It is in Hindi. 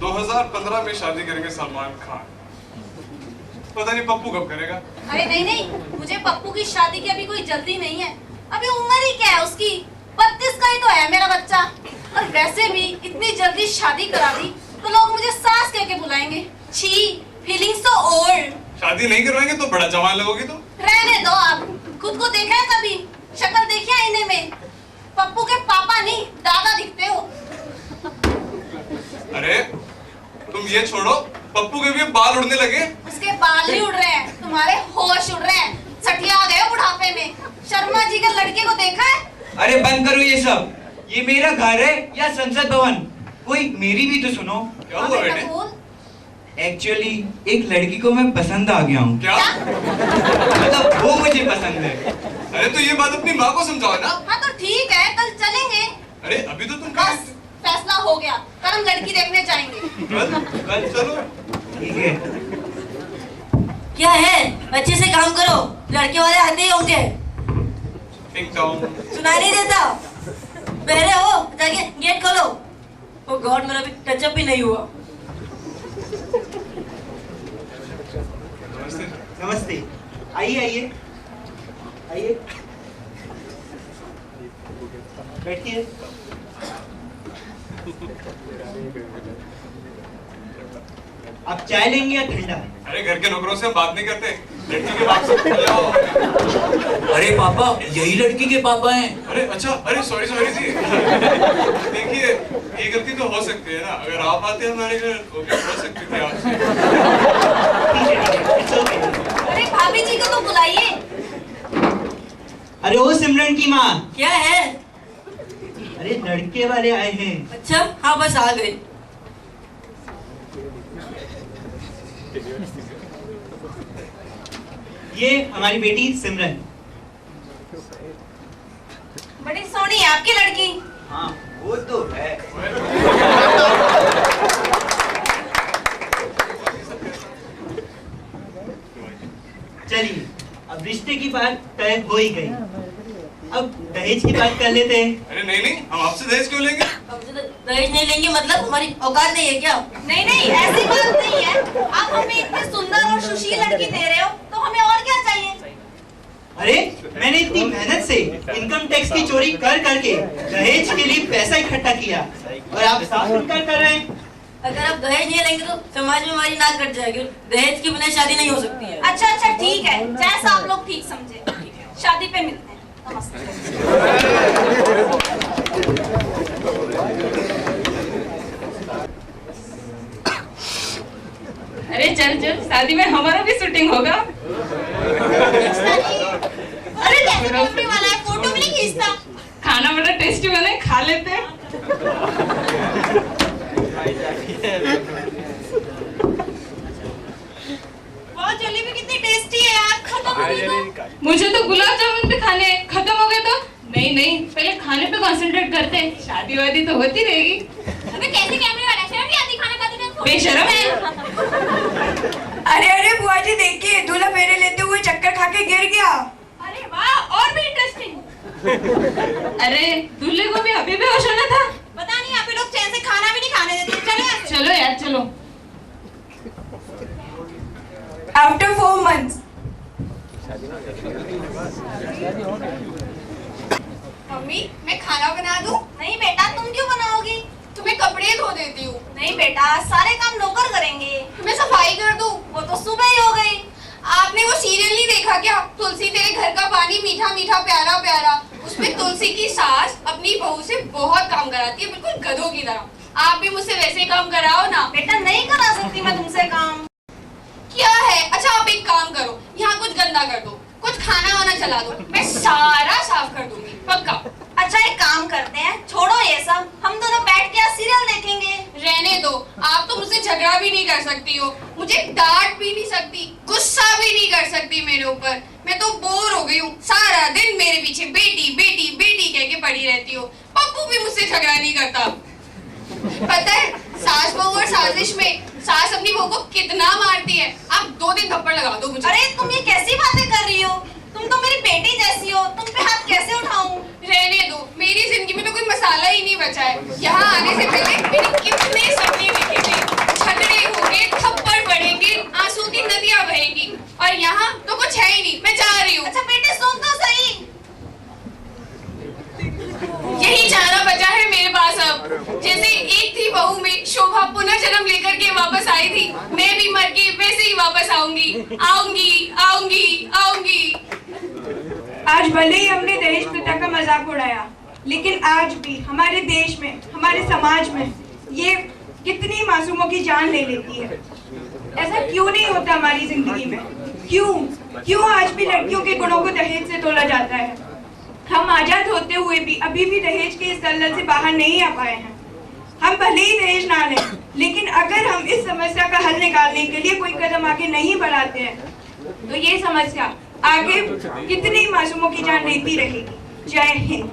2015 में शादी करेंगे सलमान खान। पता नहीं पप्पू कब करेगा। अरे नहीं नहीं, मुझे पप्पू की शादी की अभी कोई जल्दी नहीं है। अभी उम्र ही क्या है उसकी, 32 का ही तो है मेरा बच्चा। और वैसे भी इतनी जल्दी शादी करा दी तो लोग मुझे सास कह के बुलाएंगे। छी, फीलिंग्स तो ओल्ड। शादी नहीं करवाएंगे तो बड़ा जवान लगोगी तुम। रहने दो, आप खुद को देखा है कभी? शक्ल देखी है आईने में? पप्पू के पापा नहीं दादा दिखते हो। अरे तुम ये छोड़ो, पप्पू के भी बाल उड़ने लगे। उसके बाल नहीं उड़ रहे हैं, तुम्हारे होश उड़ रहे हैं। सठिया गए बुढ़ापे में। शर्मा जी के लड़के को देखा है? अरे बंद करो ये सब। ये मेरा घर है या संसद भवन? कोई मेरी भी तो सुनो। क्या हुआ बेटे? एक्चुअली एक लड़की को मैं पसंद आ गया हूँ। क्या? मतलब वो मुझे पसंद है। अरे तो ये बात अपनी माँ को समझाओ ना। हाँ तो ठीक है, कल चलेंगे। अरे अभी तो तुम बस फैसला हो गया, कल हम लड़की देखने जाएंगे। कल चलो। ठीक है। क्या है, अच्छे से काम करो, लड़के वाले आते ही होंगे। सुनाई नहीं देता? बहरे हो, जाके गेट खोलो। ओ गॉड, मेरा भी टचअप भी नहीं हुआ। नमस्ते। आइए आइए आइए, बैठिए। आप चाय लेंगे या ठंडा? अरे घर के नौकरों से हम बात नहीं करते, लड़की के बाप से जाओ। अरे पापा, यही लड़की के पापा हैं। अरे अच्छा, अरे सॉरी सॉरी जी। देखिए ये गलती तो हो सकती है ना, अगर आप आते हमारे घर तो क्या हो सकती थी आपसे। अरे भाभी जी को तो बुलाइए। अरे वो सिमरन की माँ। क्या है? अरे लड़के वाले आए हैं। अच्छा, हाँ बस आ गए। ये हमारी बेटी सिमरन। बड़ी सोनी है आपकी लड़की। हाँ वो तो है। चलिए, अब रिश्ते की बात तय हो ही गई, अब दहेज की बात कर लेते हैं। अरे नहीं नहीं, हम आपसे दहेज क्यों लेंगे? दहेज नहीं लेंगे मतलब हमारी औकात नहीं है क्या? नहीं नहीं, ऐसी बात नहीं है। आप हमें इतनी सुंदर और सुशील लड़की दे रहे हो तो हमें और क्या चाहिए? अरे मैंने इतनी मेहनत से इनकम टैक्स की चोरी कर करके दहेज के लिए पैसा इकट्ठा किया और आप साफ इनकार कर रहे हैं। अगर आप दहेज नहीं लेंगे तो समाज में हमारी नाक कट जाएगी। दहेज के बिना शादी नहीं हो सकती है। अच्छा अच्छा ठीक है, जैसा आप लोग ठीक समझे। शादी पे मिलते हैं। नमस्ते। अरे चल चल, शादी में हमारा भी शूटिंग होगा। अरे कैसे टेस्टी वाला है, फोटो भी नहीं खींचता। खाना बड़ा टेस्टी बना है, खा लेते हैं। वाह, जलेबी कितनी टेस्टी है यार, खत्म हो गई तो। मुझे तो गुलाब जामुन भी खाने हैं, खत्म हो गए तो? नहीं नहीं, पहले खाने पे कंसंट्रेट करते हैं, शादी वादी तो होती रहेगी। अबे कैसे कैमरे वाला, शर्म नहीं आती खाना खाते में? बेशर्म है। अरे अरे बुआ जी देखिए, दूल्हा फेरे लेते हुए चक्कर खा के गिर गया। अरे वाह, और भी इंटरेस्टिंग। अरे दूल्हे को भी अभी भी होश होना था। पता नहीं आप लोग चैन से खाना भी नहीं खाने देते। चलो यहाँ से। चलो यार चलो। After 4 months. मम्मी मैं खाना बना दूं? नहीं बेटा, तुम क्यों बनाओगी? तुम्हें कपड़े धो देती हूँ। नहीं बेटा, सारे काम नौकर करेंगे। तुम्हें सफाई कर दूं? वो तो सुबह ही हो गई। आपने वो सीरियल नहीं देखा क्या, तुलसी तेरे घर का पानी मीठा मीठा प्यारा प्यारा? उसमें तुलसी की सास अपनी बहू से बहुत काम कराती है, बिल्कुल गधों की तरह। आप भी मुझसे वैसे काम कराओ ना। बेटा नहीं करा सकती मैं तुमसे काम। क्या है? अच्छा आप एक काम करो, यहाँ कुछ गंदा कर दो, कुछ खाना वाना चला दो, मैं सारा साफ कर दूंगी, पक्का। अच्छा एक काम करते हैं, छोड़ो ये सब, हम दोनों बैठ के सीरियल देखेंगे। रहने दो, आप तो मुझसे झगड़ा भी नहीं कर सकती हो, मुझे डांट भी नहीं सकती, गुस्सा भी नहीं कर सकती मेरे ऊपर। मैं तो बोर हो गई हूँ, सारा दिन मेरे पीछे बेटी बेटी बेटी कह के पड़ी रहती हो। पप्पू भी मुझसे झगड़ा नहीं करता। पता है सास बहू और साजिश में सास अपनी बहू को कितना मारती है। आप 2 दिन थप्पड़ लगा दो मुझे। अरे तुम ये कैसी बातें कर रही हो? तुम तुम तो मेरी बेटी जैसी हो, तुम पे हाथ कैसे उठाऊं? रहने दो, मेरी जिंदगी में तो कोई मसाला ही नहीं बचा है। यहाँ आने से पहले मैंने कितने सपने देखे थे, झगड़े होंगे, थप्पड़ पड़ेंगे, आंसू की नदियां बहेंगी, और यहाँ तो कुछ है ही नहीं। मैं जा रही हूँ। अच्छा बेटे सुन तो सही। यही चारा बचा है मेरे पास अब। जैसे एक थी बहू में शोभा पुनः जन्म लेकर के वापस आई थी, मैं भी मर के वैसे ही वापस आऊंगी, आऊंगी, आऊंगी, आऊंगी। आज भले ही हमने दहेज प्रथा का मजाक उड़ाया, लेकिन आज भी हमारे देश में, हमारे समाज में ये कितनी मासूमों की जान ले लेती है। ऐसा क्यों नहीं होता हमारी जिंदगी में? क्यों आज भी लड़कियों के गुणों को दहेज से तोला जाता है? हम आजाद होते हुए भी अभी भी दहेज के इस दलदल से बाहर नहीं आ पाए हैं। हम भले ही दहेज ना लें, लेकिन अगर हम इस समस्या का हल निकालने के लिए कोई कदम आगे नहीं बढ़ाते हैं, तो ये समस्या आगे कितनी मासूमों की जान लेती रहेगी। जय हिंद।